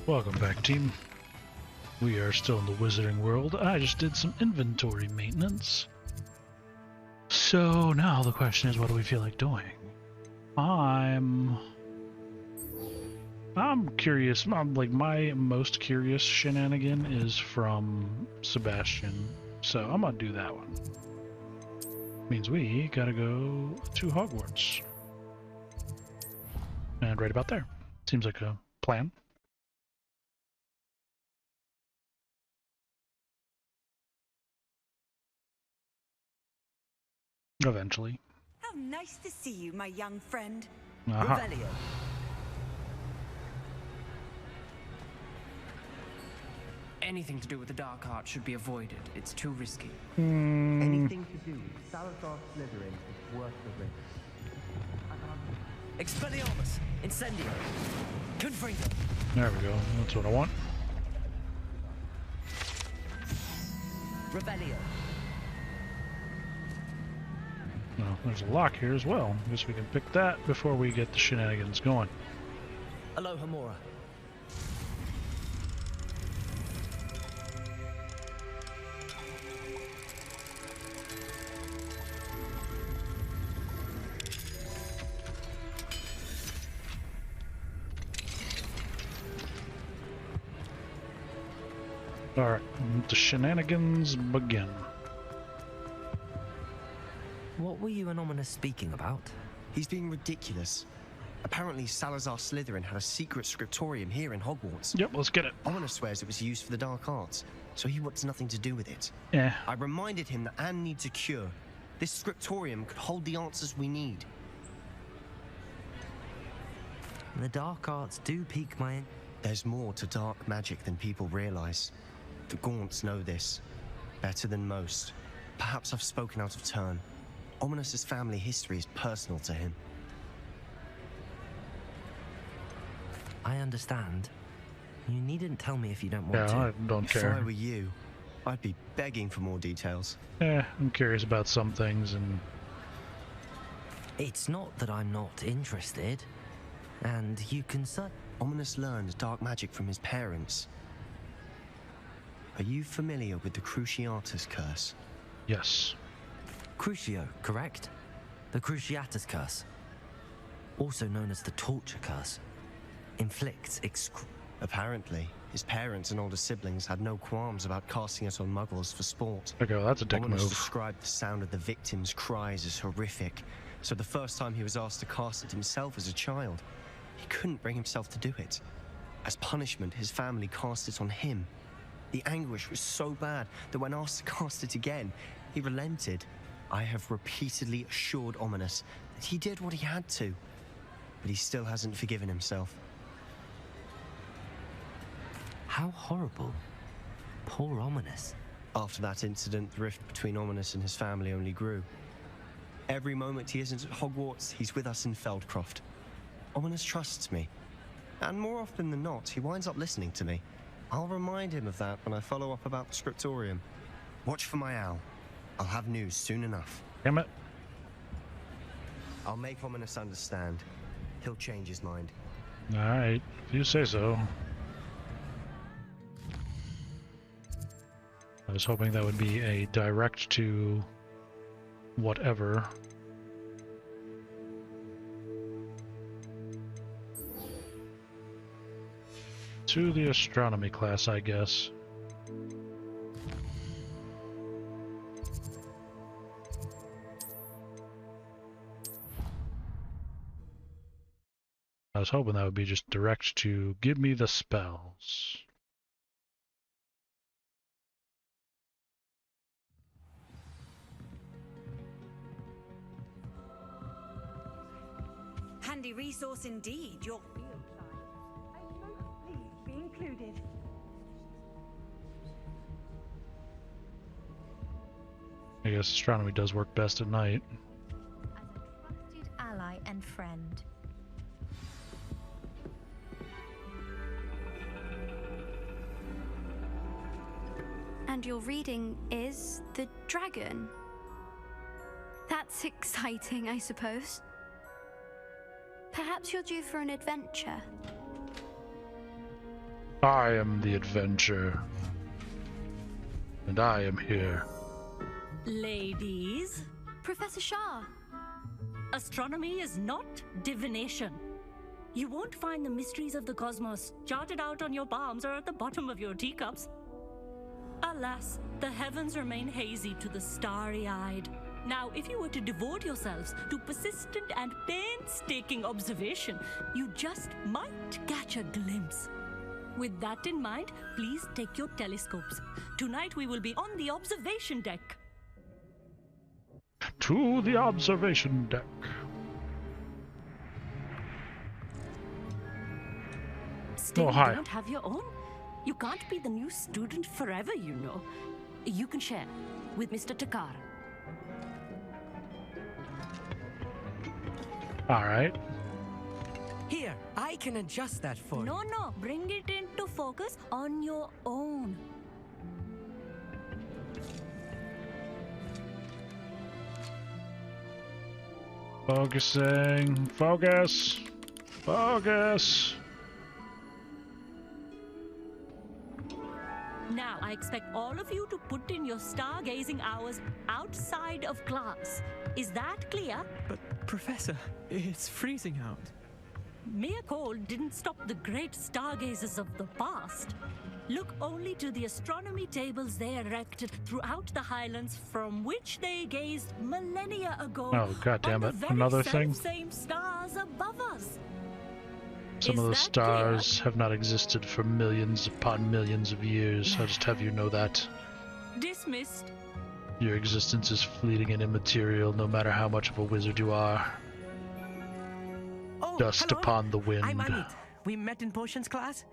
Welcome back, team. We are still in the wizarding world. I just did some inventory maintenance. So now the question is, what do we feel like doing? I'm curious. Like, my most curious shenanigan is from Sebastian, so I'm gonna do that one. Means we gotta go to Hogwarts. And right about there. Seems like a plan. Eventually. How nice to see you, my young friend. Aha. Revelio. Anything to do with the dark art should be avoided. It's too risky. Anything to do with Salazar Slytherin is worth the risk. Expelliarmus. Incendio. Confringo. There we go. That's what I want. Revelio. Well, there's a lock here as well. I guess we can pick that before we get the shenanigans going. Aloha Mora. Alright, the shenanigans begin. What were you and Ominous speaking about? He's being ridiculous. Apparently Salazar Slytherin had a secret scriptorium here in Hogwarts. Yep, let's get it. Ominous swears it was used for the dark arts, so he wants nothing to do with it. Yeah. I reminded him that Anne needs a cure. This scriptorium could hold the answers we need. The dark arts do pique my... There's more to dark magic than people realize. The Gaunts know this better than most. Perhaps I've spoken out of turn. Ominous's family history is personal to him. I understand. You needn't tell me if you don't want Yeah, I to. don't If I care. were you, I'd be begging for more details. I'm curious about some things, and It's not that I'm not interested. And you can Ominous learned dark magic from his parents. Are you familiar with the Cruciatus curse? yes. Crucio, correct? The Cruciatus curse. Also known as the torture curse. Inflicts Apparently, his parents and older siblings had no qualms about casting it on muggles for sport. Okay, well, that's a dick Ominous move. described the sound of the victims' cries as horrific, so the first time he was asked to cast it himself as a child, he couldn't bring himself to do it. As punishment, his family cast it on him. The anguish was so bad that when asked to cast it again, he relented. I have repeatedly assured Ominous that he did what he had to, but he still hasn't forgiven himself. How horrible. Poor Ominous. After that incident, the rift between Ominous and his family only grew. Every moment he isn't at Hogwarts, he's with us in Feldcroft. Ominous trusts me, and more often than not, he winds up listening to me. I'll remind him of that when I follow up about the scriptorium. Watch for my owl. I'll have news soon enough. Damn it. I'll make Ominous understand. He'll change his mind. Alright, if you say so. I was hoping that would be a direct to whatever. To the astronomy class, I guess. I was hoping that would be just direct to give me the spells. Handy resource indeed, your field sign. I'm most pleased to be included. I guess astronomy does work best at night. As a trusted ally and friend. And your reading is the dragon. That's exciting, I suppose. Perhaps you're due for an adventure. I am the adventure. And I am here. Ladies, Professor Shah. astronomy is not divination. You won't find the mysteries of the cosmos charted out on your palms or at the bottom of your teacups. Alas, the heavens remain hazy to the starry-eyed. Now, if you were to devote yourselves to persistent and painstaking observation, you just might catch a glimpse. With that in mind, please take your telescopes. Tonight we will be on the observation deck. To the observation deck. Still, Oh, hi. you don't have your own? You can't be the new student forever, you know. You can share with Mr. Takar. Alright. Here, I can adjust that for you. No, bring it into focus on your own. Focusing. Focus. Focus. Now, I expect all of you to put in your stargazing hours outside of class. Is that clear? But, Professor, it's freezing out. Mere cold didn't stop the great stargazers of the past. Look only to the astronomy tables they erected throughout the highlands from which they gazed millennia ago. Oh, goddammit. On the very Another thing? same stars above us. Some Is of the that stars have not existed for millions upon millions of years. I'll just have you know that. Dismissed. Your existence is fleeting and immaterial, no matter how much of a wizard you are. Oh, Dust hello. upon the wind. I'm Amit. We met in potions class.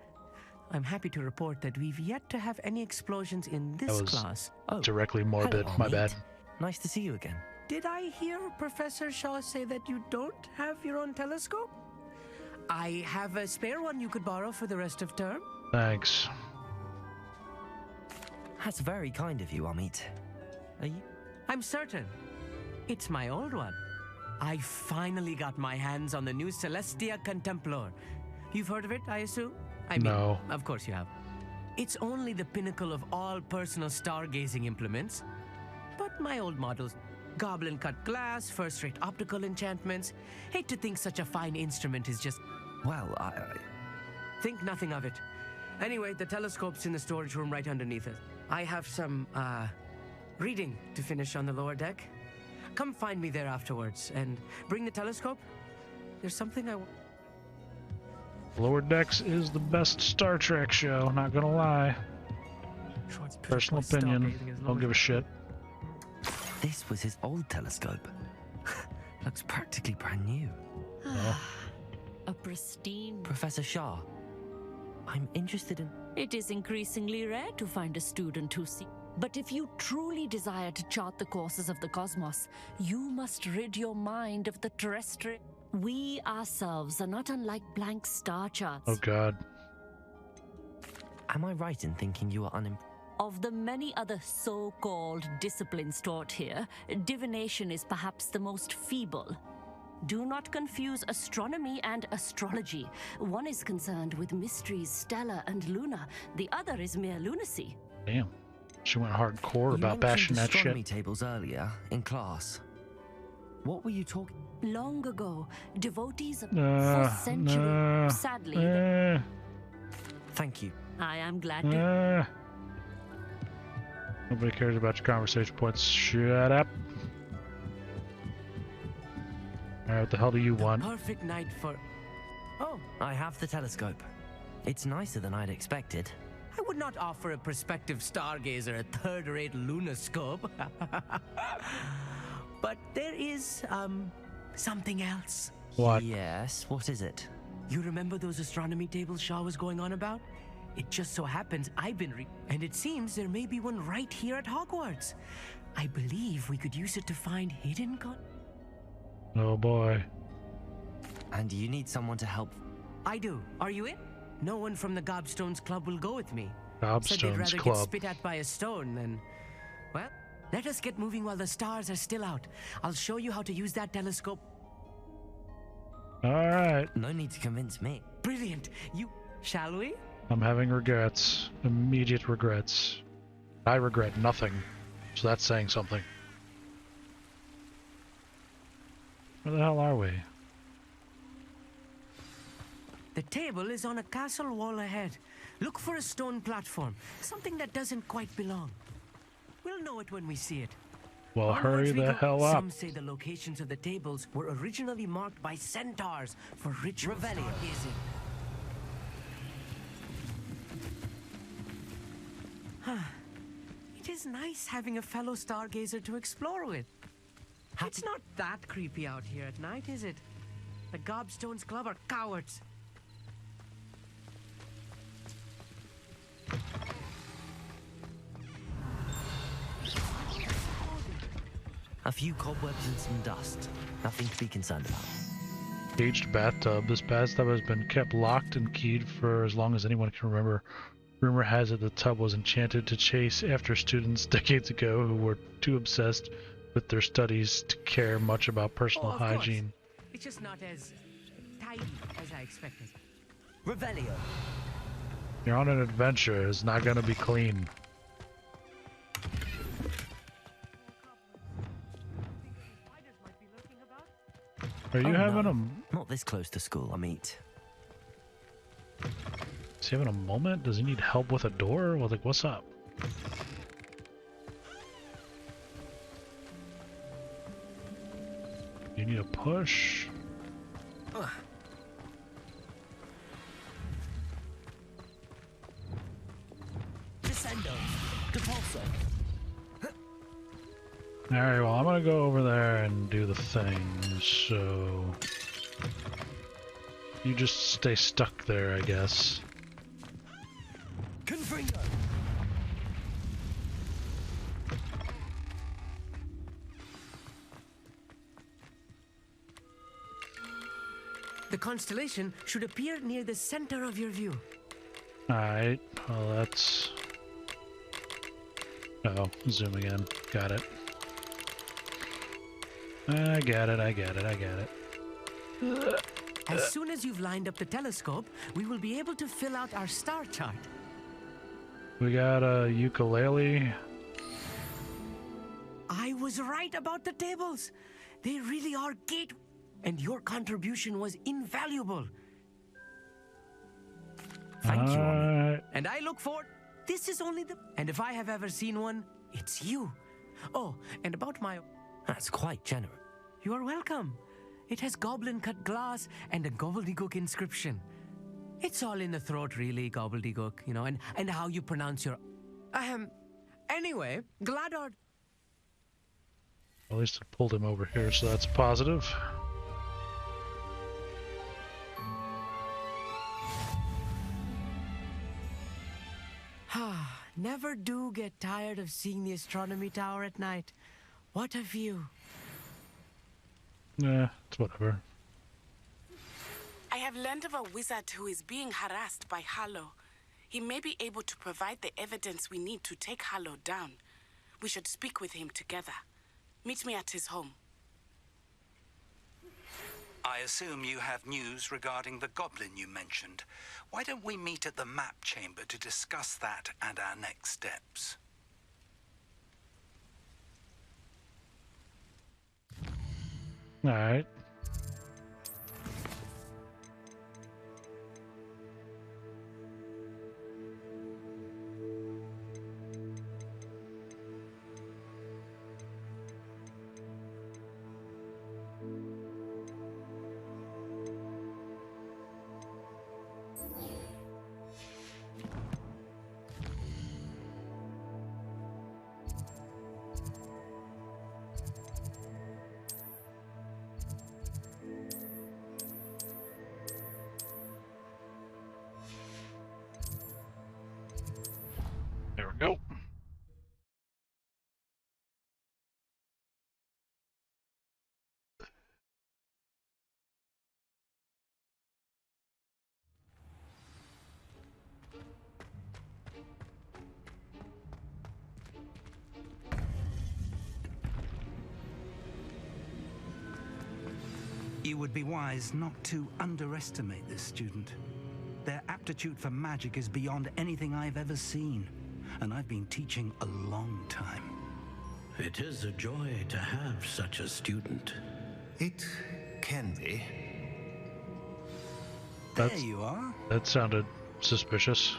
I'm happy to report that we've yet to have any explosions in this That was class. Oh, Directly morbid. hello, My Amit. bad. Nice to see you again. Did I hear Professor Shaw say that you don't have your own telescope? I have a spare one you could borrow for the rest of term. Thanks. That's very kind of you, Amit. Are you? I'm certain. It's my old one. I finally got my hands on the new Celestia Contemplar. You've heard of it, I assume? I mean, No. of course you have. It's only the pinnacle of all personal stargazing implements. But my old models, goblin cut glass, first-rate optical enchantments. Hate to think such a fine instrument is just... Well, Think nothing of it. Anyway, the telescope's in the storage room right underneath it. I have some, reading to finish on the lower deck. Come find me there afterwards, and bring the telescope. There's something I want. Lower Decks is the best Star Trek show, not gonna lie. Personal opinion. Don't give a shit. this was his old telescope. Looks practically brand new. A pristine. Professor Shah, I'm interested in... It is increasingly rare to find a student who sees. But if you truly desire to chart the courses of the cosmos, you must rid your mind of the terrestrial. We ourselves are not unlike blank star charts. Oh god. Am I right in thinking you are Of the many other so-called disciplines taught here, divination is perhaps the most feeble. Do not confuse astronomy and astrology. One is concerned with mysteries stellar and lunar. The other is mere lunacy. Damn. She went hardcore You about mentioned bashing that astronomy shit. tables earlier in class. What were you talking... Long ago, devotees of for centuries, sadly, Thank you. I am glad to. Nobody cares about your conversation points. Shut up. Alright, what the hell do you want? Perfect night for... Oh, I have the telescope. It's nicer than I'd expected. I would not offer a prospective stargazer a third-rate lunoscope. But there is, something else. What? Yes, what is it? You remember those astronomy tables Shaw was going on about? It just so happens I've been and it seems there may be one right here at Hogwarts. I believe we could use it to find hidden Oh boy. And you need someone to help... I do. Are you in? No one from the Gobstones Club will go with me. Said they'd Gobstones rather get Club. spit at by a stone than... Well, let us get moving while the stars are still out. I'll show you how to use that telescope. Alright. No need to convince me. Brilliant. Shall we? I'm having regrets. Immediate regrets. I regret nothing. So that's saying something. Where the hell are we? The table is on a castle wall ahead. Look for a stone platform, something that doesn't quite belong. We'll know it when we see it. Well, Onwards hurry we the go. hell up. Some say the locations of the tables were originally marked by centaurs for ritual stargazing. It is nice having a fellow stargazer to explore with. It's not that creepy out here at night, is it? The Gobstones Club are cowards. A few cobwebs and some dust. Nothing to be concerned about. Caged bathtub. This bathtub has been kept locked and keyed for as long as anyone can remember. Rumor has it the tub was enchanted to chase after students decades ago who were too obsessed with their studies to care much about personal hygiene. Course. It's just not as tidy as I expected. Revelio. You're on an adventure. It's not gonna be clean. Are you having a... Not this close to school, I meet. Is he having a moment? Does he need help with a door? Well, like, what's up? You need a push? Descendo. Depulso. Alright, well, I'm gonna go over there and do the thing, so... You just stay stuck there, I guess. Confringo. The constellation should appear near the center of your view. Alright, well, that's... Oh, zoom again. Got it. I get it, I get it, I get it. As soon as you've lined up the telescope, we will be able to fill out our star chart. We got a ukulele. I was right about the tables. They really are gate, and your contribution was invaluable. Thank you. And I look forward. This is only the... And if I have ever seen one, it's you. Oh, and about my... That's quite generous. You are welcome. It has goblin-cut glass and a gobbledygook inscription. It's all in the throat, really, gobbledygook, you know, and how you pronounce your... Anyway, glad our... At least it pulled him over here, so that's positive. Never do get tired of seeing the astronomy tower at night. What a view. Yeah, it's whatever. I have learned of a wizard who is being harassed by Harlow. He may be able to provide the evidence we need to take Harlow down. We should speak with him together. Meet me at his home. I assume you have news regarding the goblin you mentioned. Why don't we meet at the map chamber to discuss that and our next steps? All right. There we go. You would be wise not to underestimate this student. Their aptitude for magic is beyond anything I've ever seen. And I've been teaching a long time. It is a joy to have such a student. It can be. There you are. That sounded suspicious.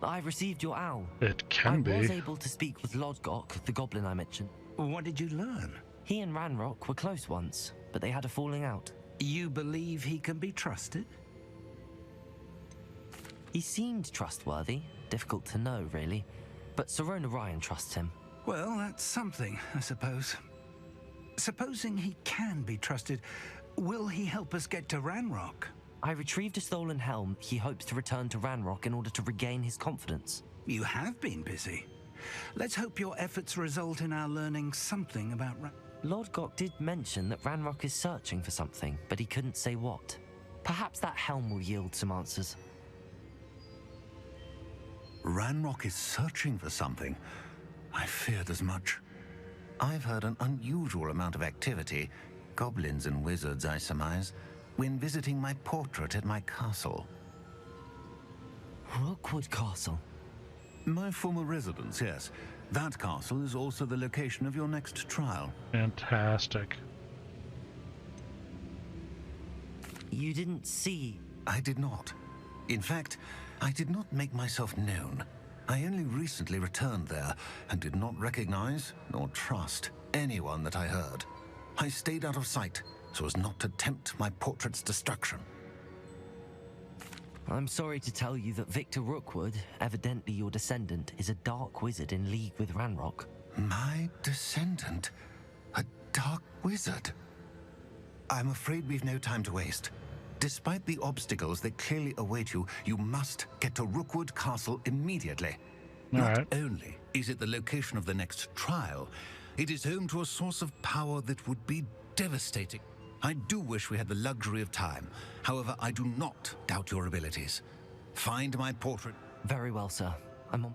I received your owl. It can be. I was able to speak with Lodgok, the goblin I mentioned. What did you learn? He and Ranrock were close once, but they had a falling out. You believe he can be trusted? He seemed trustworthy. Difficult to know, really. But Sirona Ryan trusts him. Well, that's something, I suppose. Supposing he can be trusted, will he help us get to Ranrock? I retrieved a stolen helm. He hopes to return to Ranrock in order to regain his confidence. You have been busy. Let's hope your efforts result in our learning something about Lodgok did mention that Ranrock is searching for something, but he couldn't say what. Perhaps that helm will yield some answers. Ranrock is searching for something. I feared as much. I've heard an unusual amount of activity, goblins and wizards, I surmise, when visiting my portrait at my castle. Rookwood Castle? My former residence, yes. That castle is also the location of your next trial. Fantastic. You didn't see... I did not. In fact, I did not make myself known. I only recently returned there and did not recognize nor trust anyone that I heard. I stayed out of sight so as not to tempt my portrait's destruction. I'm sorry to tell you that Victor Rookwood, evidently your descendant, is a dark wizard in league with Ranrock. My descendant? A dark wizard? I'm afraid we've no time to waste. Despite the obstacles that clearly await you, you must get to Rookwood Castle immediately. Not only is it the location of the next trial, it is home to a source of power that would be devastating. I do wish we had the luxury of time. However, I do not doubt your abilities. Find my portrait. Very well, sir. I'm on.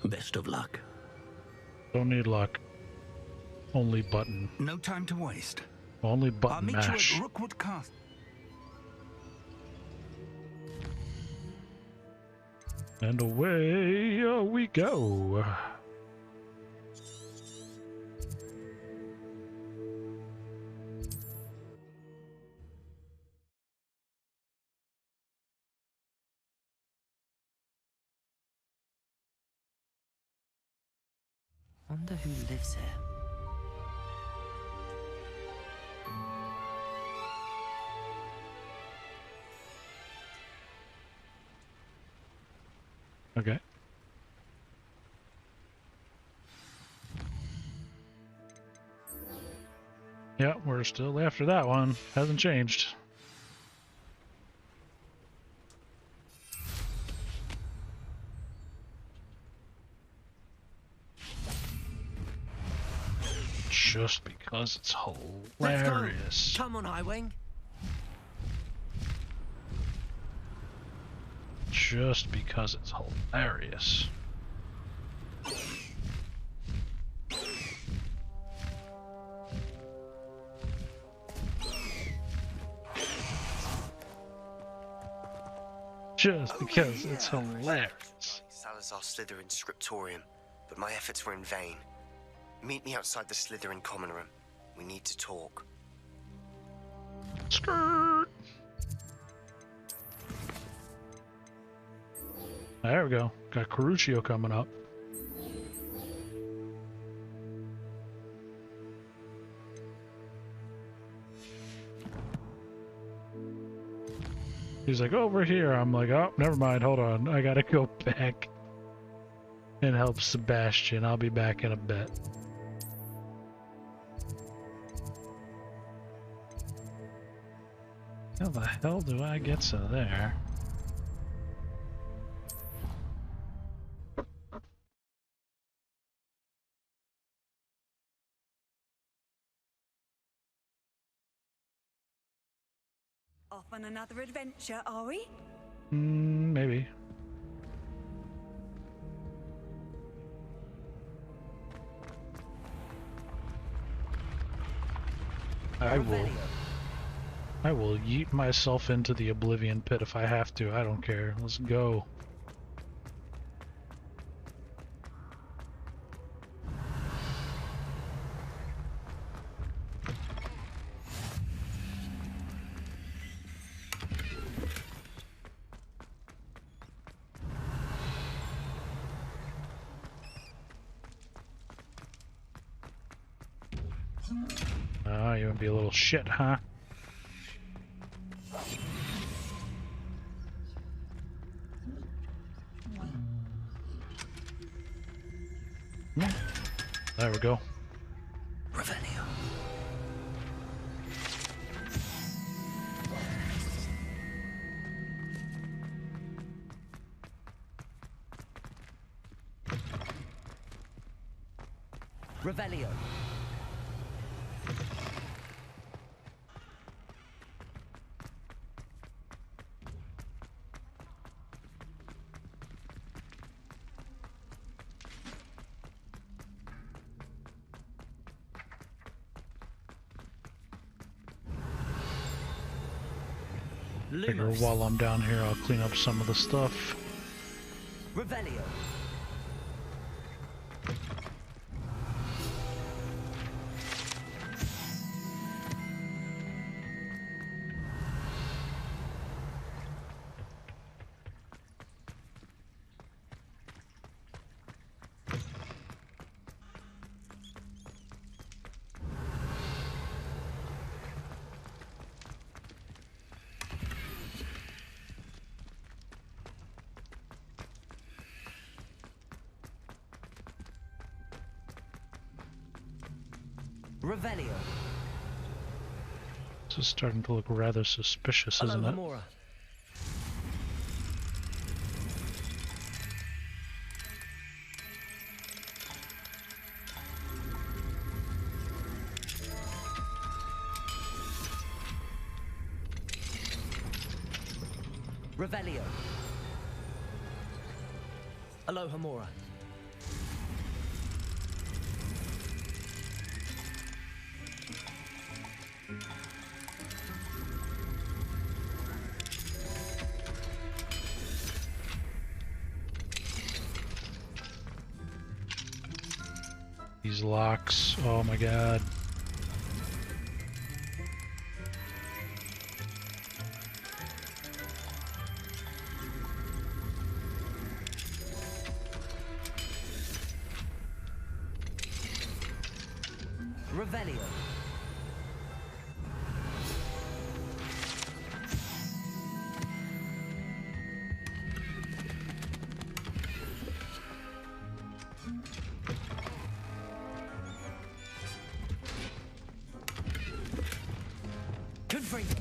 Best of luck. Don't need luck. Only button. No time to waste. Only button I'll meet mash. you at Rookwood Castle. And away we go. Wonder who lives here. Okay. Yeah, we're still after that one. Hasn't changed. Just because it's hilarious. Come on, Highwing. Just because it's hilarious. Just because it's hilarious. Salazar Slytherin scriptorium, but my efforts were in vain. Meet me outside the Slytherin common room. We need to talk. Skirt. There we go. Got Crucio coming up. He's like, over here. I'm like, oh, never mind. Hold on. I gotta go back and help Sebastian. I'll be back in a bit. How the hell do I get to there? Off on another adventure, are we? Maybe. I will. I will yeet myself into the oblivion pit if I have to. I don't care. Let's go. Oh, you want to be a little shit, huh? There we go. Revelio. Revelio. Figure while I'm down here, I'll clean up some of the stuff. Revelio. Revelio. This is starting to look rather suspicious, isn't it? Hamura. Revelio. Aloha Mora. These locks, oh my god. Revelio. Confringo.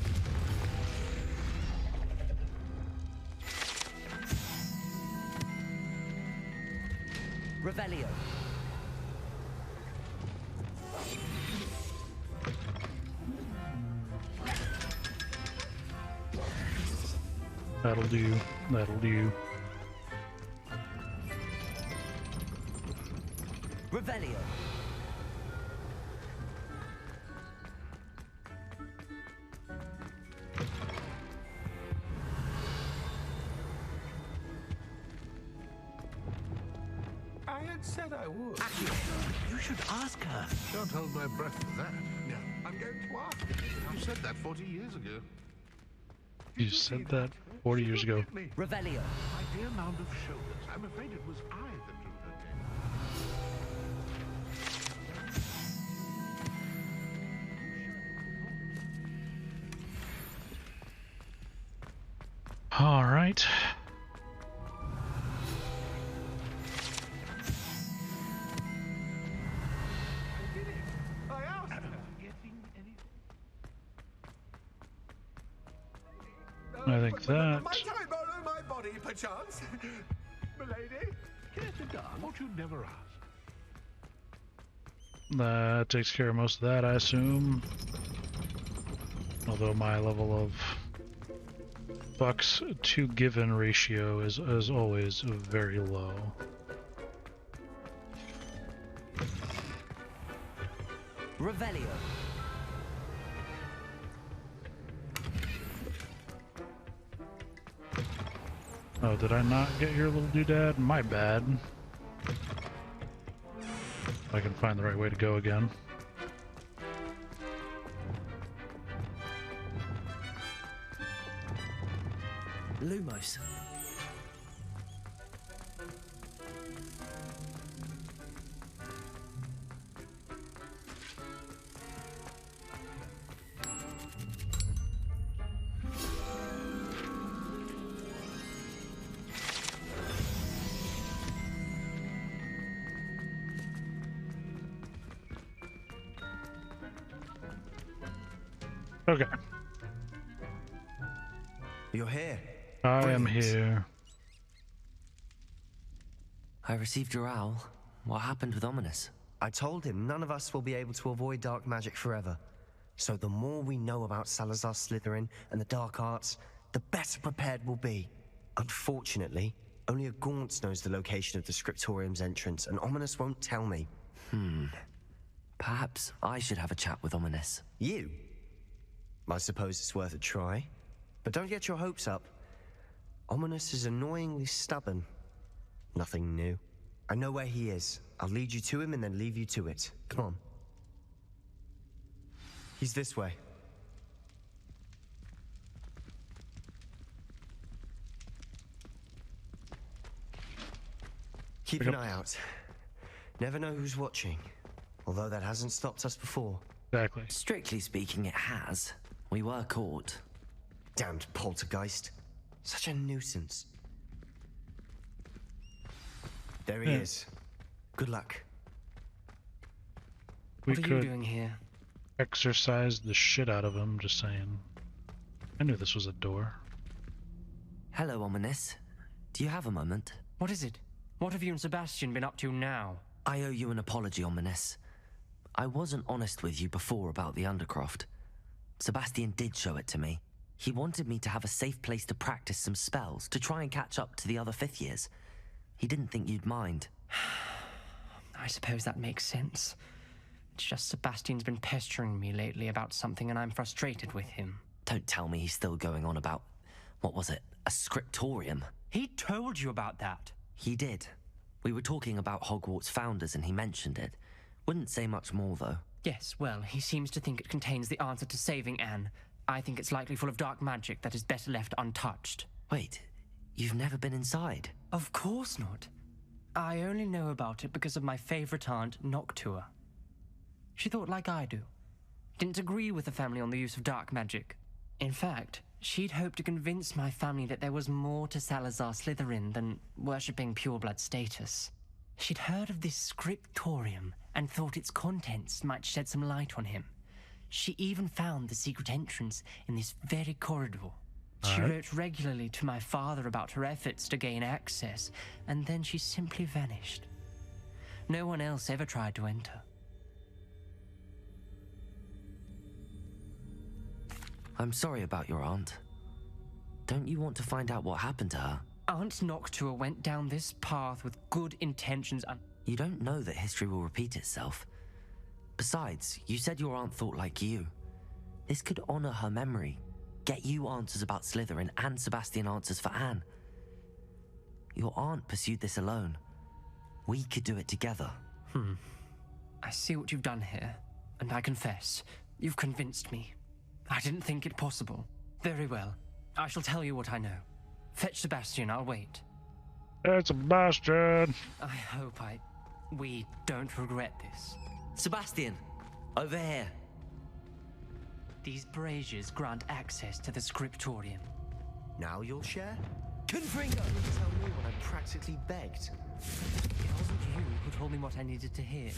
Revelio. That'll do, that'll do. Revelio. I had said I would. Accio, you should ask her. Shan't hold my breath for that. No, I'm going to ask her. You said that 40 years ago. You said that 40 years ago. Revelio. My dear mound of shoulders, I'm afraid it was I that drew her name. All right. I think that. Might I borrow my body, perchance? Milady? Yes, what you'd never ask. That takes care of most of that, I assume. Although my level of bucks to given ratio is, as always, very low. Revelio. Oh, did I not get your little doodad? My bad. I can find the right way to go again. Lumos. Okay. You're here. I am here. I received your owl. What happened with Ominous? I told him none of us will be able to avoid dark magic forever. So the more we know about Salazar Slytherin and the dark arts, the better prepared we'll be. Unfortunately, only a Gaunt knows the location of the Scriptorium's entrance, and Ominous won't tell me. Perhaps I should have a chat with Ominous. You? I suppose it's worth a try. But don't get your hopes up. Ominous is annoyingly stubborn. Nothing new. I know where he is. I'll lead you to him and then leave you to it. Come on. He's this way. Keep an eye out. Never know who's watching. Although that hasn't stopped us before. Exactly. Strictly speaking, it has. We were caught. Damned poltergeist. Such a nuisance. There he is. Good luck. We What are you doing here? Exercise the shit out of him, just saying. I knew this was a door. Hello, Ominous. Do you have a moment? What is it? What have you and Sebastian been up to now? I owe you an apology, Ominous. I wasn't honest with you before about the Undercroft. Sebastian did show it to me. He wanted me to have a safe place to practice some spells, to try and catch up to the other 5th years. He didn't think you'd mind. I suppose that makes sense. It's just Sebastian's been pestering me lately about something and I'm frustrated with him. Don't tell me he's still going on about, what was it, a scriptorium? He told you about that. He did. We were talking about Hogwarts founders and he mentioned it. Wouldn't say much more, though. Yes, well, he seems to think it contains the answer to saving Anne. I think it's likely full of dark magic that is better left untouched. Wait, you've never been inside? Of course not. I only know about it because of my favorite aunt, Noctua. She thought like I do. Didn't agree with the family on the use of dark magic. In fact, she'd hoped to convince my family that there was more to Salazar Slytherin than worshipping pureblood status. She'd heard of this scriptorium and thought its contents might shed some light on him. She even found the secret entrance in this very corridor. She wrote regularly to my father about her efforts to gain access, and then she simply vanished. No one else ever tried to enter. I'm sorry about your aunt. Don't you want to find out what happened to her? Aunt Noctua went down this path with good intentions and... You don't know that history will repeat itself. Besides, you said your aunt thought like you. This could honor her memory, get you answers about Slytherin and Sebastian answers for Anne. Your aunt pursued this alone. We could do it together. I see what you've done here, and I confess, you've convinced me. I didn't think it possible. Very well. I shall tell you what I know. Fetch Sebastian, I'll wait. It's Sebastian. I hope we don't regret this. Sebastian, over here. These braziers grant access to the scriptorium. Now you'll share? Confringo! Tell me when I practically begged. It wasn't you who told me what I needed to hear.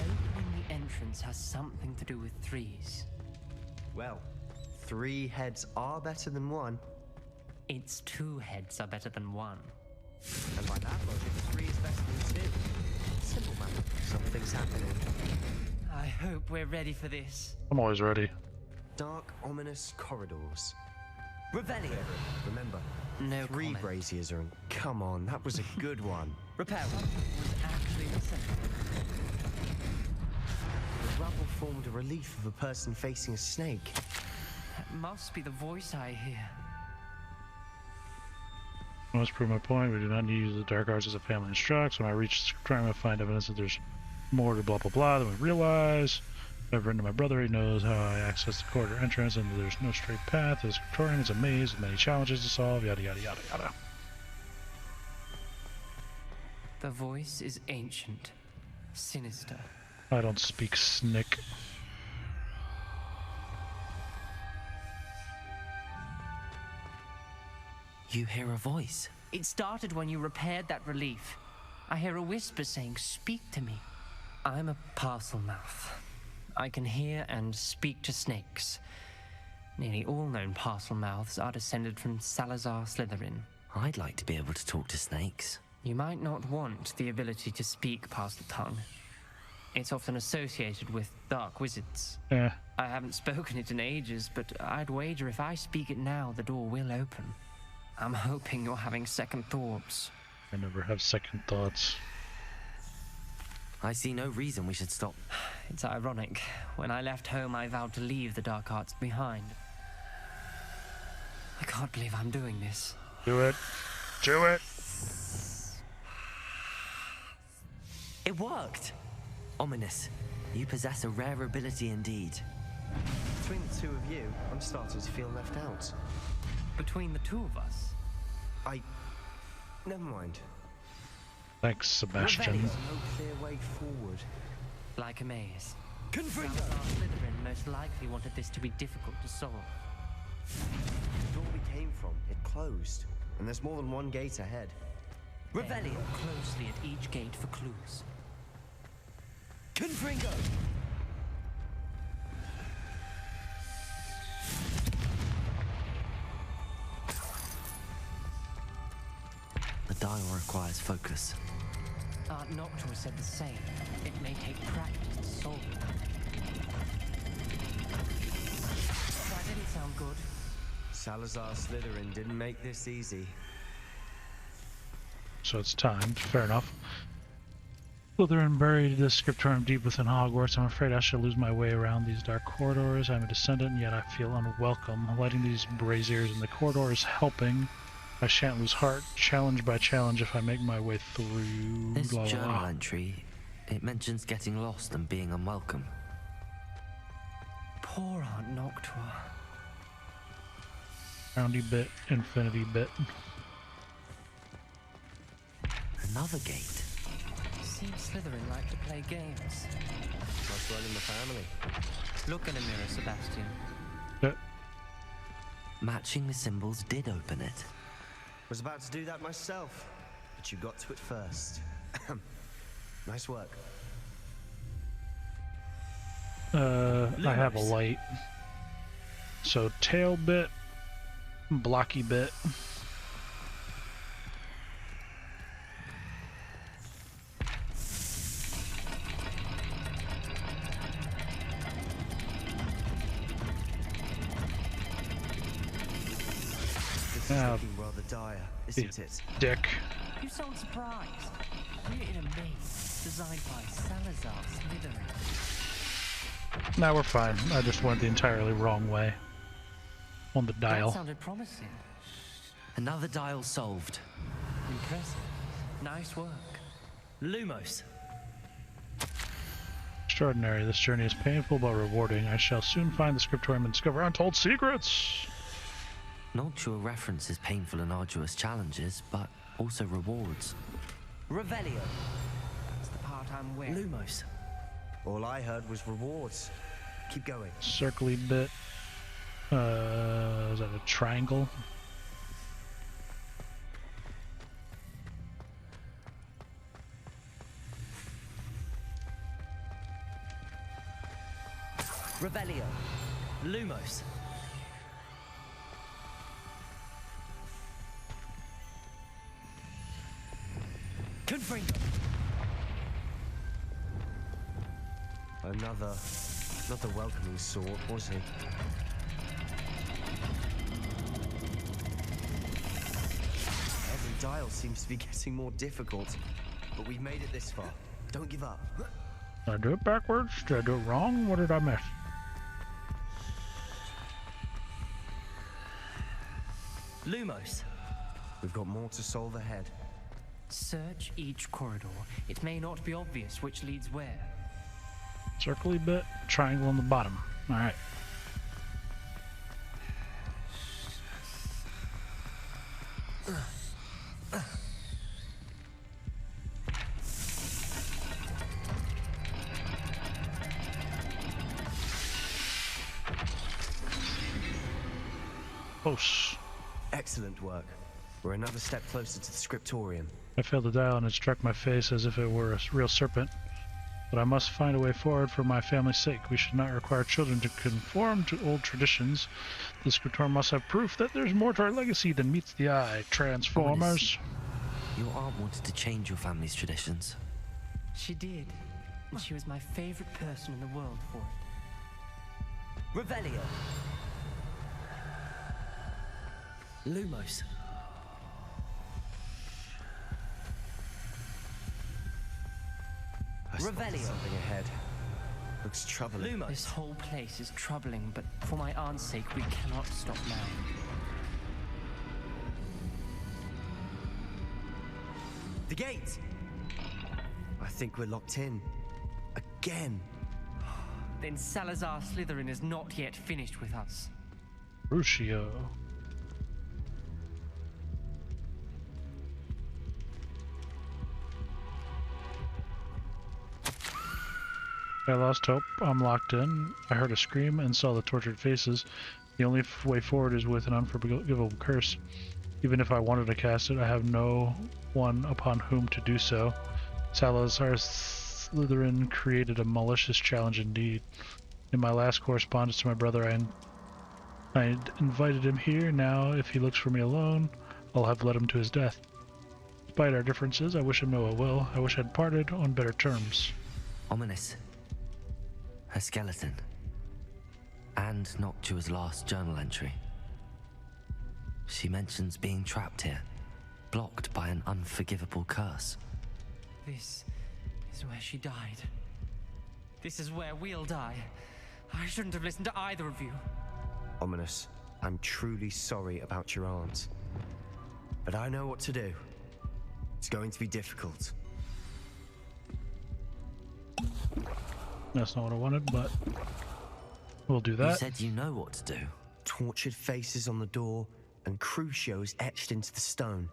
Opening the entrance has something to do with threes. Well, 3 heads are better than 1. It's 2 heads are better than 1. And by that logic, 3 is better than 2. Simple matter. Something's happening. I hope we're ready for this. I'm always ready. Dark, ominous corridors. Revelio. Remember, No 3 comment. braziers are in. Come on, that was a good one. Repair. Was actually the second. The rubble formed a relief of a person facing a snake. That must be the voice I hear. I must prove my point. We do not need to use the dark arts as a family instructs. When I reach trying to find evidence that there's more to blah blah blah than we realize. I've written to my brother. He knows how I access the corridor entrance, and there's no straight path. The scriptorium is a maze with many challenges to solve. Yada yada yada yada. The voice is ancient, sinister. I don't speak Snick. You hear a voice. It started when you repaired that relief. I hear a whisper saying, "Speak to me." I'm a parcel mouth. I can hear and speak to snakes. Nearly all known parcel mouths are descended from Salazar Slytherin. I'd like to be able to talk to snakes. You might not want the ability to speak parcel tongue. It's often associated with dark wizards. Yeah. I haven't spoken it in ages, but I'd wager if I speak it now, the door will open. I'm hoping you're having second thoughts. I never have second thoughts. I see no reason we should stop. It's ironic. When I left home, I vowed to leave the dark arts behind. I can't believe I'm doing this. Do it. Do it. It worked! Ominous. You possess a rare ability indeed. Between the two of you, I'm starting to feel left out. Between the two of us? Never mind. Thanks, Sebastian. There's no clear way forward. Like a maze. Confringo! Slytherin most likely wanted this to be difficult to solve. The door we came from, it closed. And there's more than one gate ahead. Revelio. Look closely at each gate for clues. Confringo! The dial requires focus. Aunt Noctua said the same. It may take practice to solve it. That didn't sound good. Salazar Slytherin didn't make this easy. So it's timed. Fair enough. Slytherin buried this scriptorium deep within Hogwarts. I'm afraid I shall lose my way around these dark corridors. I'm a descendant, and yet I feel unwelcome. Lighting these braziers in the corridor is helping. I shan't lose heart, challenge by challenge, if I make my way through. This Blah, blah, journal blah. entry, it mentions getting lost and being unwelcome. Poor Aunt Noctua. Roundy bit, infinity bit. Another gate. Seems Slytherin like to play games. Must run in the family. Look in a mirror, Sebastian. Matching the symbols did open it. Was about to do that myself, but you got to it first. Nice work. I have a light. So tail bit, blocky bit. This is looking rather dire, isn't it? Dick. You sound surprised. We're in a maze designed by Salazar Slytherin. Now we're fine. I just went the entirely wrong way. On the dial. That sounded promising. Another dial solved. Impressive. Nice work. Lumos. Extraordinary. This journey is painful but rewarding. I shall soon find the scriptorium and discover untold secrets. Noctua references painful and arduous challenges, but also rewards. Revelio. That's the part I'm wearing. Lumos. All I heard was rewards. Keep going. Circly bit. Is that a triangle? Revelio. Lumos. Confringo. Another, not the welcoming sort, was he? Every dial seems to be getting more difficult, but we've made it this far. Don't give up. Did I do it backwards? Did I do it wrong? What did I miss? Lumos. We've got more to solve ahead. Search each corridor. It may not be obvious which leads where. Circly bit, triangle on the bottom. Alright. Close. Excellent work. We're another step closer to the scriptorium. I failed to dial and it struck my face as if it were a real serpent. But I must find a way forward for my family's sake. We should not require children to conform to old traditions. The scriptorium must have proof that there's more to our legacy than meets the eye. Transformers. Your aunt wanted to change your family's traditions. She did. And she was my favorite person in the world for it. Revelio. Lumos. Revelio. Something ahead. Looks troubling. Lumos. This whole place is troubling, but for my aunt's sake, we cannot stop now. The gate! I think we're locked in. Again. Then Salazar Slytherin is not yet finished with us. Crucio. I lost hope. I'm locked in. I heard a scream and saw the tortured faces. The only way forward is with an unforgivable curse. Even if I wanted to cast it, I have no one upon whom to do so. Salazar Slytherin created a malicious challenge indeed. In my last correspondence to my brother, I invited him here. Now, if he looks for me alone, I'll have led him to his death. Despite our differences, I wish him no ill will. I wish I'd parted on better terms. Ominous. Her skeleton. And Noctua's last journal entry. She mentions being trapped here, blocked by an unforgivable curse. This is where she died. This is where we'll die. I shouldn't have listened to either of you. Ominous, I'm truly sorry about your aunt. But I know what to do. It's going to be difficult. That's not what I wanted, but we'll do that. You said you know what to do. Tortured faces on the door and Crucios etched into the stone.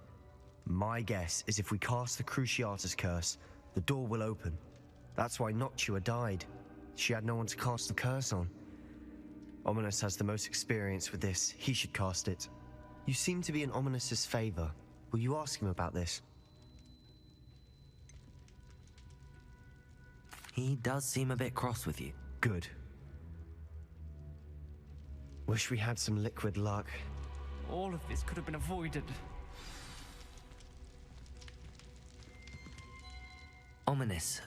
My guess is if we cast the Cruciatus curse, the door will open. That's why Noctua died. She had no one to cast the curse on. Ominous has the most experience with this. He should cast it. You seem to be in Ominous's favor. Will you ask him about this? He does seem a bit cross with you. Good. Wish we had some liquid luck. All of this could have been avoided. Ominous.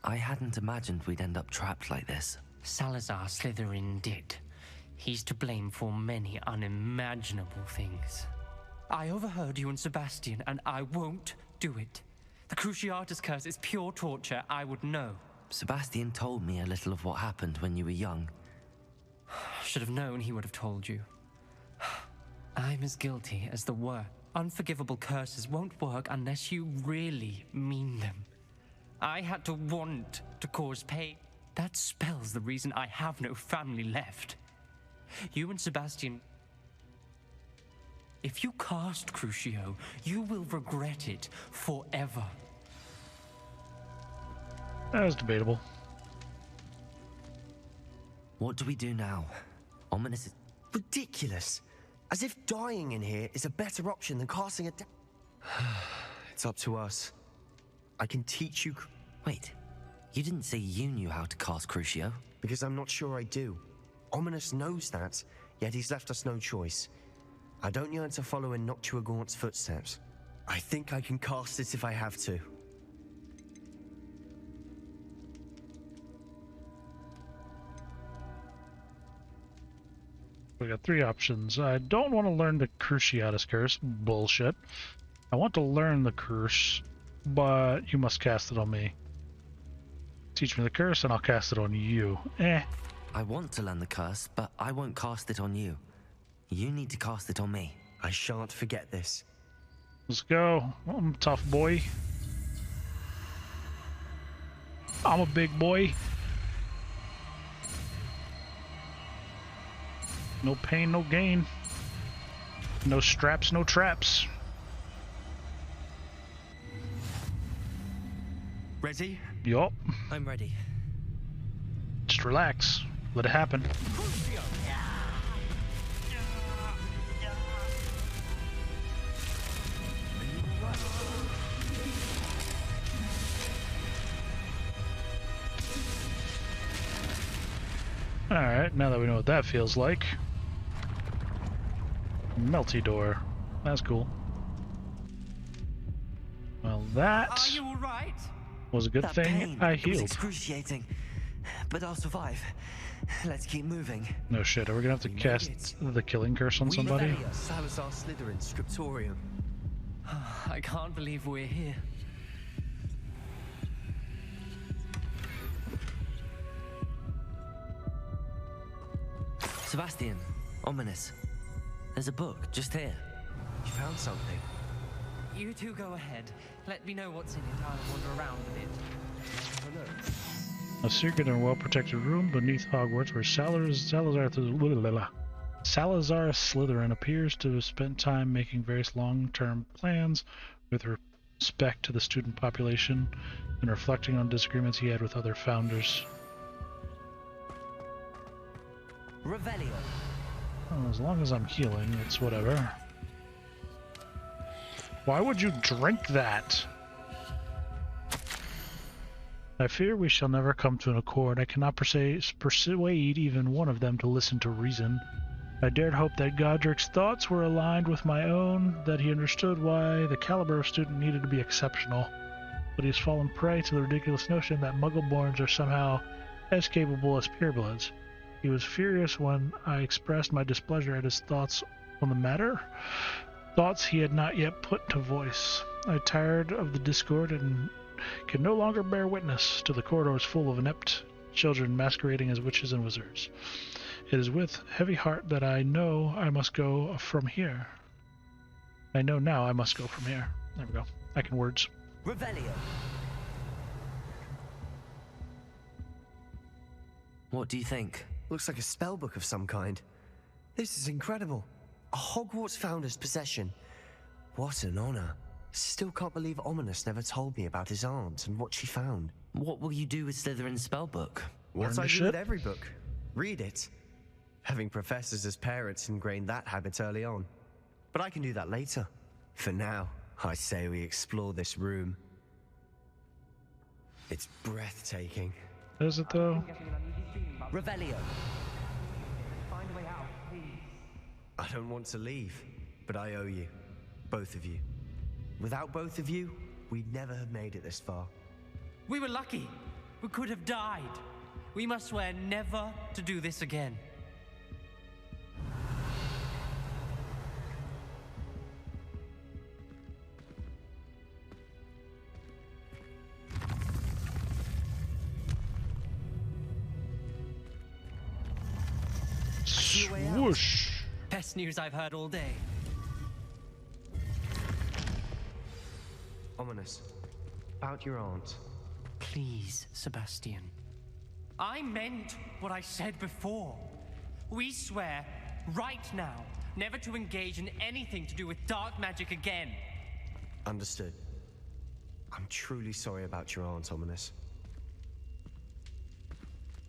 I hadn't imagined we'd end up trapped like this. Salazar Slytherin did. He's to blame for many unimaginable things. I overheard you and Sebastian, and I won't do it. The Cruciatus curse is pure torture. I would know. Sebastian told me a little of what happened when you were young. Should have known he would have told you. I'm as guilty as the word. Unforgivable curses won't work unless you really mean them. I had to want to cause pain. That spells the reason I have no family left. You and Sebastian... If you cast Crucio, you will regret it forever. That was debatable. What do we do now? Ominous is... Ridiculous. As if dying in here is a better option than casting a... It's up to us. I can teach you... Wait, you didn't say you knew how to cast Crucio? Because I'm not sure I do. Ominous knows that, yet he's left us no choice. I don't yearn to follow in Noctua Gaunt's footsteps. I think I can cast it if I have to. We got three options. I don't want to learn the Cruciatus curse. Bullshit. I want to learn the curse, but you must cast it on me. Teach me the curse and I'll cast it on you. I want to learn the curse, but I won't cast it on you. You need to cast it on me. I shan't forget this. Let's go. I'm a tough boy. I'm a big boy. No pain, no gain. No straps, no traps. Ready? Yup. I'm ready. Just relax. Let it happen. Alright, now that we know what that feels like. Melty door. That's cool. Well, that Are you all right? was a good thing pain, I it was healed. excruciating, but I'll survive. Let's keep moving. No shit, are we gonna have to cast the killing curse on somebody? Salazar Slytherin Scriptorium. I can't believe we're here. Sebastian, ominous. There's a book just here. You found something? You two go ahead. Let me know what's in it. I'll wander around a bit. A secret and well-protected room beneath Hogwarts where Salazar Slytherin appears to have spent time making various long-term plans with respect to the student population and reflecting on disagreements he had with other founders. Revelio. Well, as long as I'm healing, it's whatever. Why would you drink that? I fear we shall never come to an accord. I cannot persuade even one of them to listen to reason. I dared hope that Godric's thoughts were aligned with my own, that he understood why the caliber of student needed to be exceptional. But he has fallen prey to the ridiculous notion that Muggle-borns are somehow as capable as purebloods. He was furious when I expressed my displeasure at his thoughts on the matter, thoughts he had not yet put to voice. I tired of the discord and can no longer bear witness to the corridors full of inept children masquerading as witches and wizards. It is with heavy heart that I know I must go from here. I know now I must go from here. There we go. I can words. Revelio. What do you think? Looks like a spellbook of some kind. This is incredible. A Hogwarts founder's possession. What an honor. Still can't believe Ominous never told me about his aunt and what she found. What will you do with Slytherin's spellbook? What I do with every book. Read it. Having professors as parents ingrained that habit early on. But I can do that later. For now, I say we explore this room. It's breathtaking. Is it though? Revelio. Find a way out, please. I don't want to leave, but I owe you. Both of you. Without both of you, we'd never have made it this far. We were lucky. We could have died. We must swear never to do this again. Swoosh. Best news I've heard all day. Ominous. About your aunt. Please, Sebastian. I meant what I said before. We swear, right now, never to engage in anything to do with dark magic again. Understood. I'm truly sorry about your aunt, Ominous.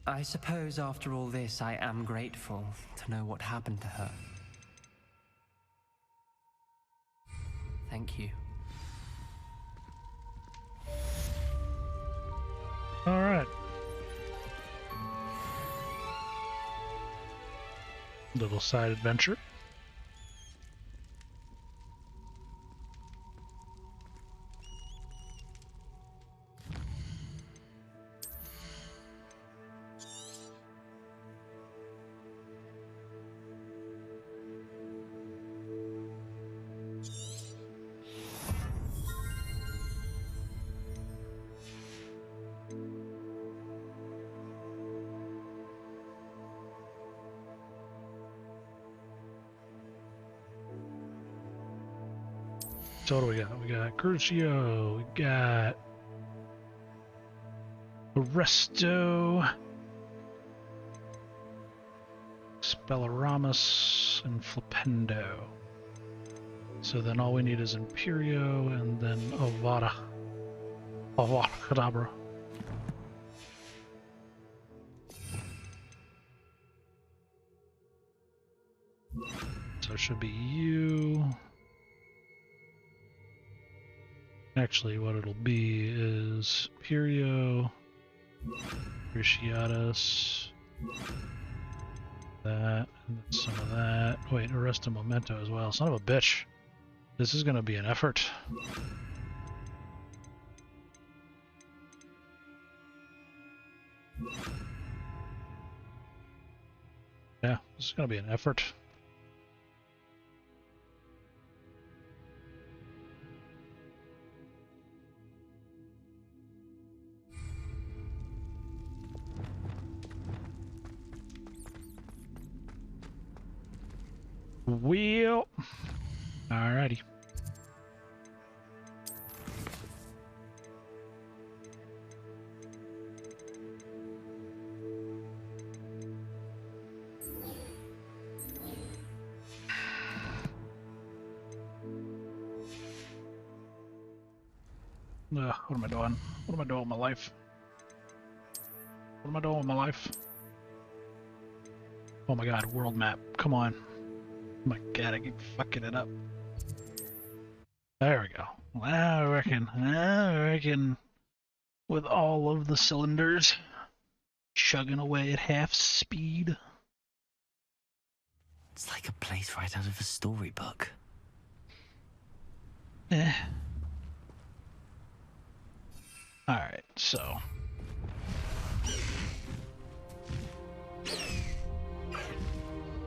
I suppose after all this, I am grateful to know what happened to her. Thank you. All right. Little side adventure. So what do we got? We got Crucio, we got Arresto, Spelloramus, and Flipendo. So then all we need is Imperio and then Avada. Avada Kedavra. So it should be you. Actually, what it'll be is Imperio, Cruciatus, that, and then some of that. Wait, Arresto Memento as well. Son of a bitch. This is gonna be an effort. Yeah, this is gonna be an effort. Well, alrighty. What am I doing? What am I doing with my life? What am I doing with my life? Oh my god, world map. Come on. Oh my god, I keep fucking it up. There we go. I reckon with all of the cylinders chugging away at half speed. It's like a place right out of a storybook. Eh. Alright, so.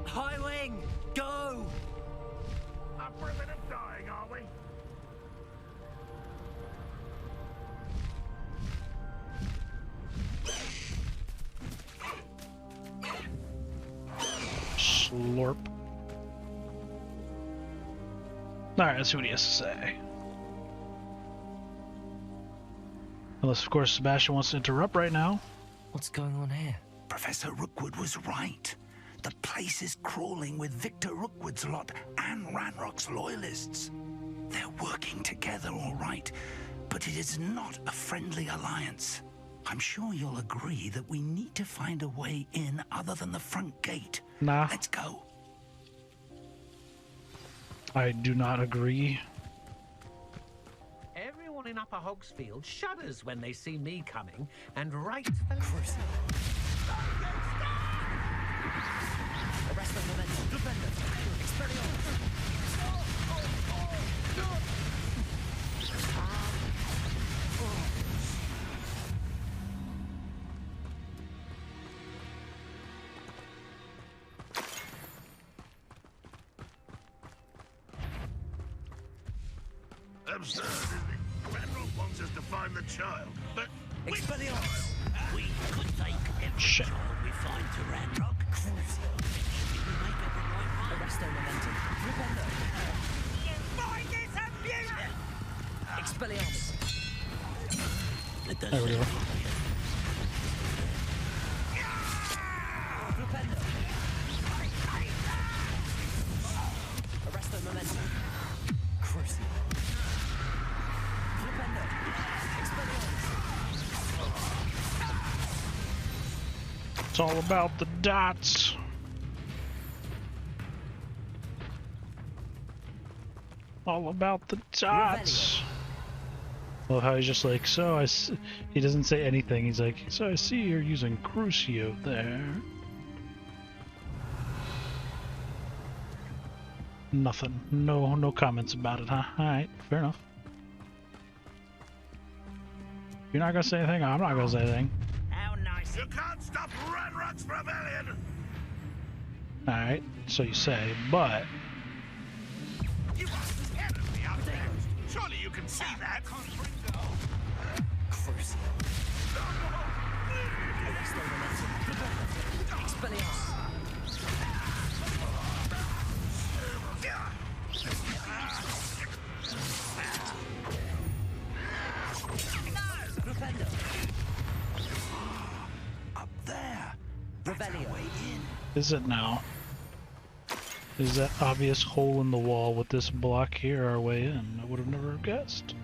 High wing, go! Up for a bit of dying, are we? Slurp. Alright, let's see what he has to say. Unless, of course, Sebastian wants to interrupt right now. What's going on here? Professor Rookwood was right. The place is crawling with Victor Rookwood's lot and Ranrock's loyalists. They're working together, all right, but it is not a friendly alliance. I'm sure you'll agree that we need to find a way in other than the front gate. Nah. Let's go. I do not agree. Everyone in Upper Hogsfield shudders when they see me coming, and right. Absurd, isn't it? Ranrock wants us to find the child, but which child? We could take every child we find to Ranrock. Arresto Momentum. Rependo. You find this abusive! Expelliarmus. There we go. Rependo. Arresto Momentum. Crucio. Rependo. Expelliarmus. It's all about the dots. All about the dots. Love how he's just like, he doesn't say anything. He's like, so I see you're using Crucio there. Nothing. No comments about it, huh? Alright, fair enough. You're not gonna say anything? I'm not gonna say anything. How nice. You can't stop Ranrock's rebellion! Alright, so you say, but... You are scared of me, out there. Surely you can see that. Crucio. Arresto Momentum. Expelliarmus. is it now? Is that obvious hole in the wall with this block here our way in? I would have never guessed.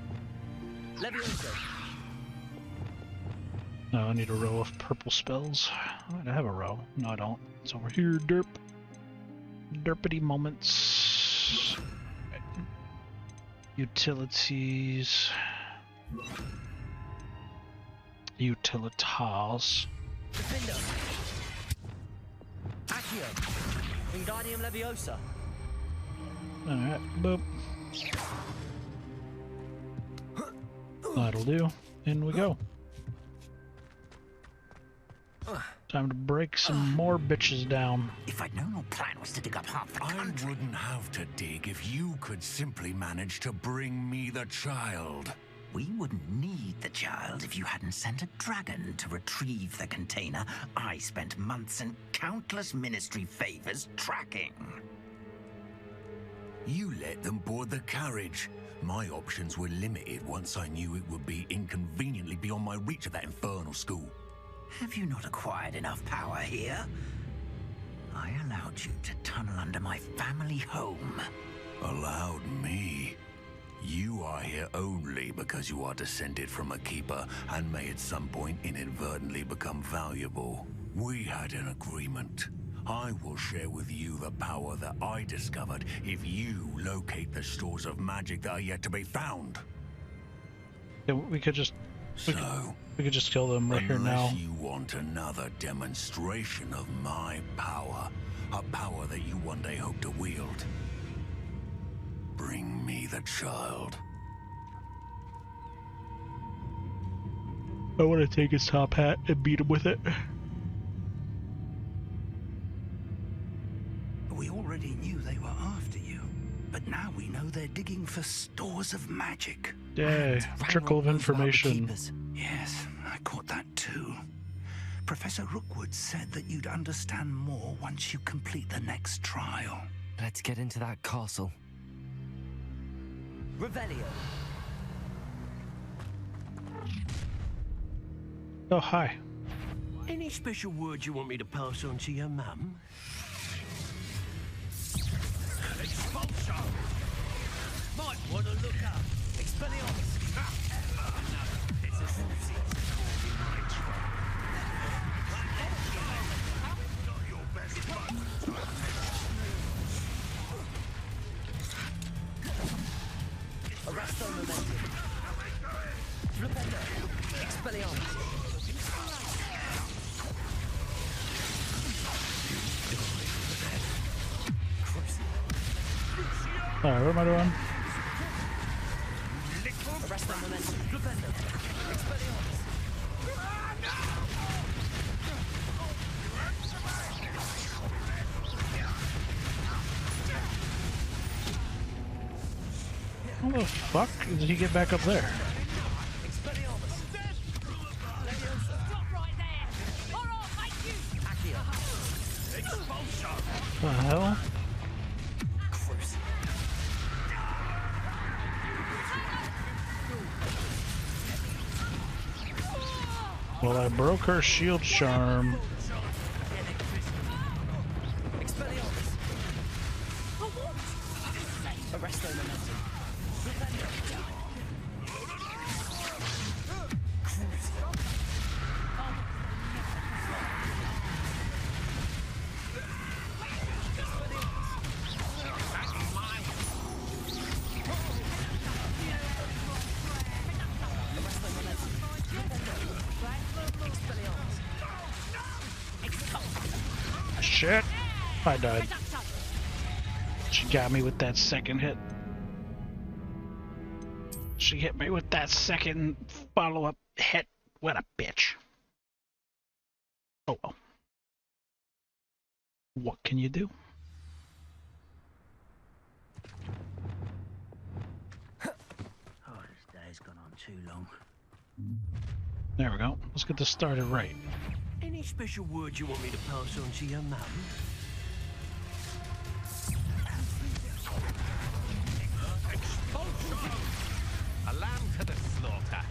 No, I need a row of purple spells. I have a row. No, I don't. It's over here, derp. Derpity moments. Right. Utilities. Utilitas. Alright, boop. That'll do. In we go. Time to break some more bitches down. If I'd known our plan was to dig up half the country... I wouldn't have to dig if you could simply manage to bring me the child. We wouldn't need the child if you hadn't sent a dragon to retrieve the container I spent months and countless ministry favors tracking. You let them board the carriage. My options were limited once I knew it would be inconveniently beyond my reach at that infernal school. Have you not acquired enough power here? I allowed you to tunnel under my family home. Allowed me? You are here only because you are descended from a keeper and may at some point inadvertently become valuable. We had an agreement. I will share with you the power that I discovered if you locate the stores of magic that are yet to be found. Yeah, we could just... We could just kill them right here now. Unless you want another demonstration of my power, a power that you one day hope to wield. Bring me the child. I want to take his top hat and beat him with it. We already knew they were after you, but now we know they're digging for stores of magic. Yay, trickle of information. Yes, I caught that too. Professor Rookwood said that you'd understand more once you complete the next trial. Let's get into that castle. Revelio. Oh, hi. Any special words you want me to pass on to your mum? Expulsion! Might want to look up. Expelliarmus! It's a suicide. Not your best one. Arresto momentum. Flipendo. Expelliarmus. Alright, what am I doing? Arresto momentum. Flipendo. Expelliarmus. How the fuck did he get back up there? What the hell? Well, I broke her shield charm. Shit, I died. She got me with that second hit. She hit me with that second follow-up hit. What a bitch. Oh well. What can you do? Oh, this day's gone on too long. There we go. Let's get this started right. Any special words you want me to pass on to your mum? Expulsion! A lamb to the slaughter.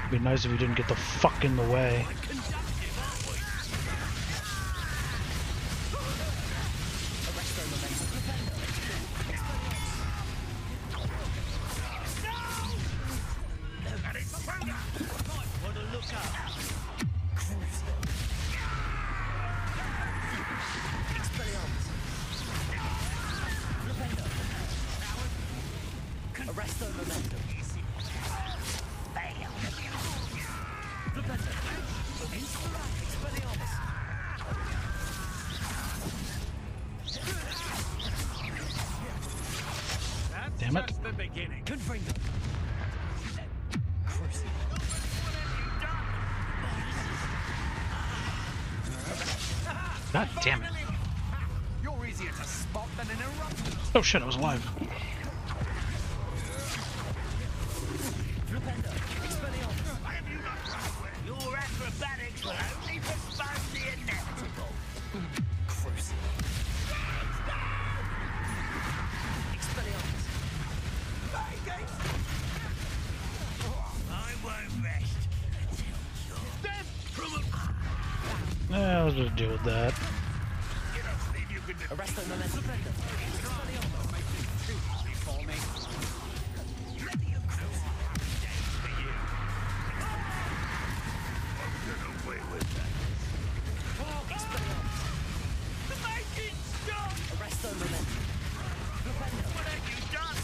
It'd be nice if you didn't get the fuck in the way. Arresto momentum. Flipendo. Expelliarmus. Damn it. Just the beginning. Confringo. Crucible. God damn it. You're easier to spot than an eruption. Oh shit, I was alive. Flipendo. Expelliarmus. Your acrobatics will only postpone the inevitable. Crucible. Expelliarmus. I won't rest until you're I'll just deal with that. Arresto momentum. Arresto momentum. What have you done?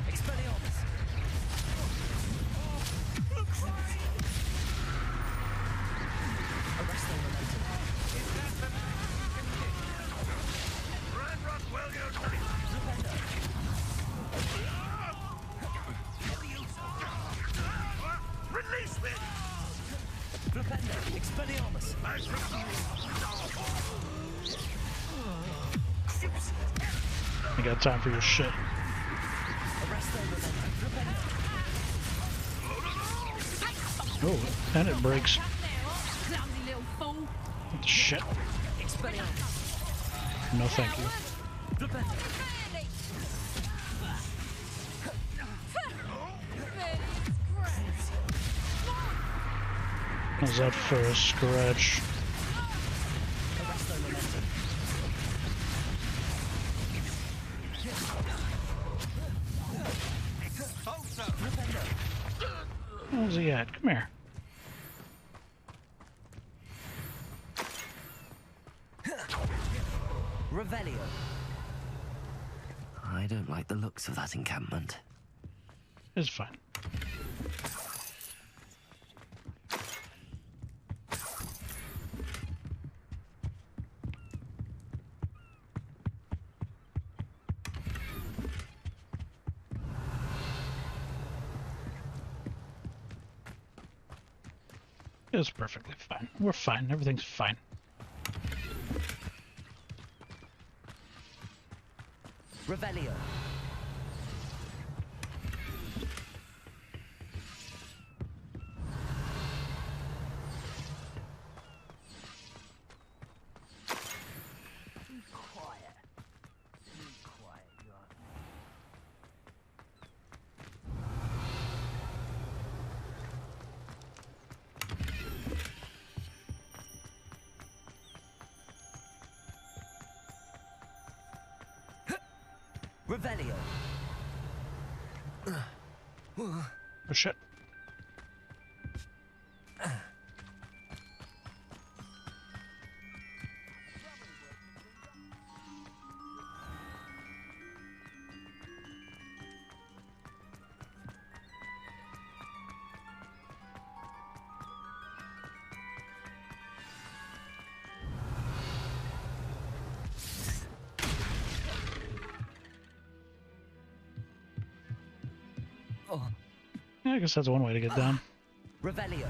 Expelliarmus. Arresto momentum. Ranrock, well, you're Flipendo. Release me! Flipendo. Expelliarmus. I got time for your shit. Arresto momentum. Flipendo. Oh, and it breaks. Clumsy little fool. What the shit? Expelliarmus. No thank you. Flipendo. How's that for a scratch? Arresto momentum. Flipendo. Where's he at? Come here. Revelio. I don't like the looks of that encampment. It's fine. It's perfectly fine. We're fine. Everything's fine. Revelio. Revelio. Oh shit. Oh. Yeah, I guess that's one way to get down. Revelio.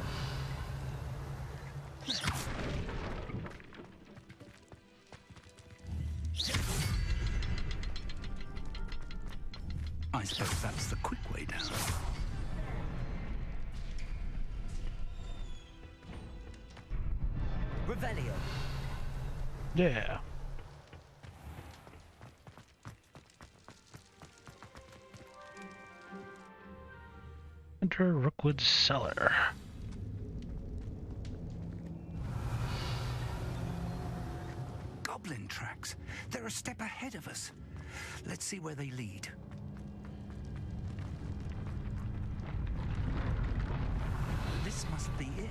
I suppose that's the quick way down. Revelio. Yeah. Enter Rookwood's cellar. Goblin tracks. They're a step ahead of us. Let's see where they lead. This must be it.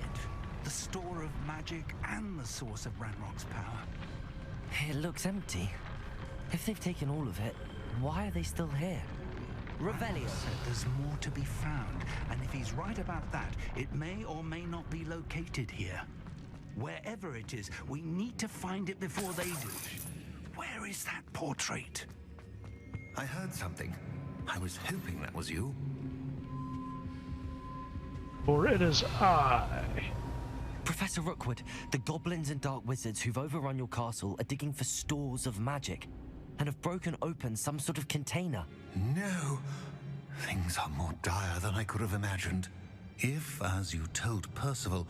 The store of magic and the source of Ranrock's power. It looks empty. If they've taken all of it, why are they still here? Revelio. Said there's more to be found, and if he's right about that, it may or may not be located here. Wherever it is, we need to find it before they do. Where is that portrait? I heard something. I was hoping that was you. For it is I. Professor Rookwood, the goblins and dark wizards who've overrun your castle are digging for stores of magic and have broken open some sort of container. No. Things are more dire than I could have imagined. If, as you told Percival,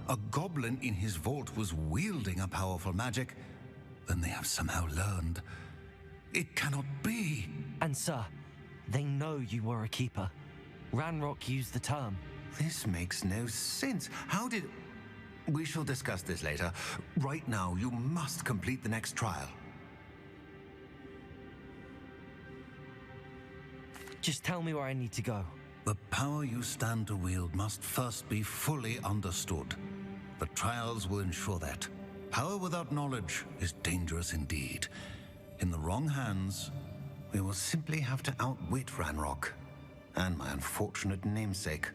a goblin in his vault was wielding a powerful magic, then they have somehow learned. It cannot be. And sir, they know you were a keeper. Ranrock used the term. This makes no sense. How did... We shall discuss this later. Right now, you must complete the next trial. Just tell me where I need to go. The power you stand to wield must first be fully understood. The trials will ensure that. Power without knowledge is dangerous indeed. In the wrong hands, we will simply have to outwit Ranrock and my unfortunate namesake.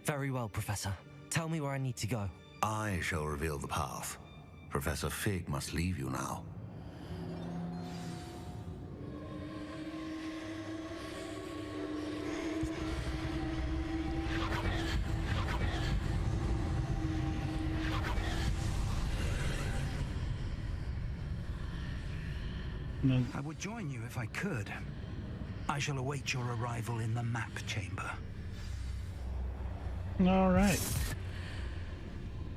Very well, Professor. Tell me where I need to go. I shall reveal the path. Professor Fig must leave you now. I would join you if I could. I shall await your arrival in the map chamber. All right.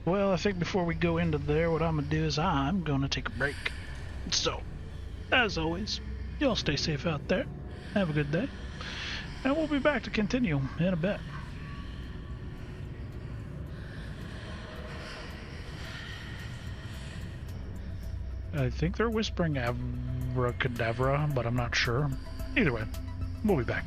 Well, I think before we go into there, what I'm going to do is I'm going to take a break. So, as always, y'all stay safe out there. Have a good day. And we'll be back to continue in a bit. I think they're whispering abracadabra, but I'm not sure. Either way, we'll be back.